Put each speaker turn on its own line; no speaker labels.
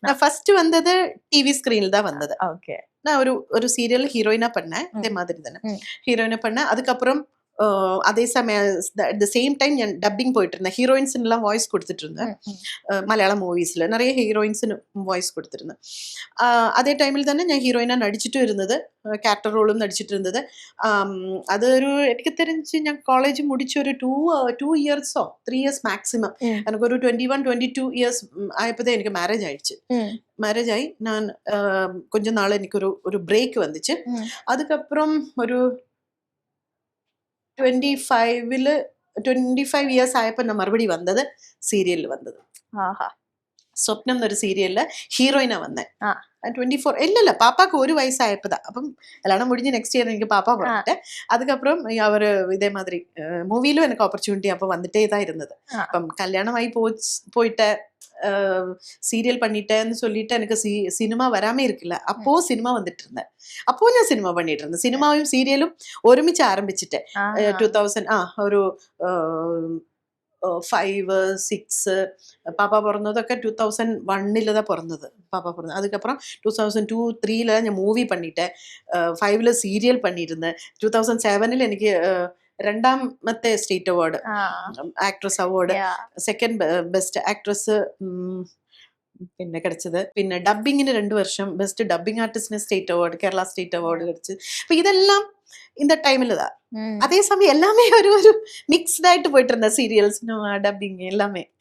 நான் ஃபர்ஸ்ட் வந்தது டிவி ஸ்கிரீன்ல தான் வந்தது.
ஓகே.
நான் ஒரு சீரியல் ஹீரோயினா பண்ணேன். இதே மாதிரி தானே ஹீரோயினா பண்ணேன். அதுக்கப்புறம் அதே சமயம் அட் த சேம் டைம் ഞാൻ டப்பிங் போயிட்டு இருந்தேன். ஹீரோயின்ஸ்லாம் வாய்ஸ் கொடுத்துட்டு இருந்தேன். മലയാളം മൂവീസിൽ നിറയെ ഹീറോയിൻസിന് വോയിസ് കൊടുത്തിരുന്നു. അതേ ടൈമിൽ തന്നെ ഞാൻ ഹീറോയിനാണ് നടിച്ചിട്ടും ഇരുന്നത്, ക്യാരക്ടർ റോളും നടിച്ചിട്ടിരുന്നത്. അതൊരു എനിക്ക് തെരിഞ്ഞ് ഞാൻ കോളേജ് മുടിച്ചൊരു 2 ഇയേഴ്സോ 3 ഇയേഴ്സ് മാക്സിമം. എനിക്കൊരു 21, 22 ഇയേഴ്സ് ആയപ്പോഴത്തേ എനിക്ക് മാരേജ് ആയിடுச்சு. மேரேஜ் ஆகி நான் கொஞ்ச நாள் எனக்கு ஒரு பிரேக் வந்துச்சு. அதுக்கப்புறம் ஒரு 25 ഇയേഴ്സ് ആയപ്പോൾ ഞാൻ മറുപടി വന്നത് സീരിയലിൽ വന്നത്. സ്വപ്നം എന്നൊരു സീരിയലില് ഹീറോയിനാ വന്നേ. 24 இல்ல பாப்பாக்கு 1 வயசாயப்பதான். അപ്പം கல்யாணம் முடிஞ்சு நெக்ஸ்ட் இயர் எனக்கு பாப்பா பிறந்துட்டு அதுக்கப்புறம் அவர் இதே மாதிரி மூவிலும் எனக்கு ஆப்பர்ச்சுனிட்டி அப்போ வந்துட்டே தான் இருந்தது. അപ്പം கல்யாணமாயி போயிட்ட சீரியல் பண்ணிட்டேன்னு சொல்லிட்டு எனக்கு சினிமா வராமே இருக்குல்ல, அப்போ சினிமா வந்துட்டு இருந்தேன். அப்போ ഞാൻ സിനിമ பண்ணிட்டு இருந்தேன். സിനിമയും സീരിയലും ഒരുമിച്ച് ആരംഭിച്ചിട്ട് 2000 ഒരു 5, 6 പാപ്പ பிறந்தതൊക്കെ 2001 பிறந்தது பாப்பா பிறந்தது. அதுக்கப்புறம் 2002, 3 ഞാൻ മൂവി பண்ணிட்டேன். 5 സീരിയൽ பண்ணியிருந்தேன். 2007 എനിക്ക് രണ്ടാമത്തെ state award, actress award, second best actress പിന്നെ கிடைச்சது. പിന്നെ ഡബ്ബിങ്ങിന് 2 വർഷം ബെസ്റ്റ് ഡബ്ബിംഗ് ആർട്ടിസ്റ്റിന് state award, Kerala state award கிடைச்சு. അപ്പൊ ഇതെല്ലാം இந்த டைம்ல தான். அதே சமயம் எல்லாமே ஒரு மிக்ஸ்ட் ஆயிட்டு போயிட்டு இருந்த சீரியல்ஸ், டப்பிங் எல்லாமே.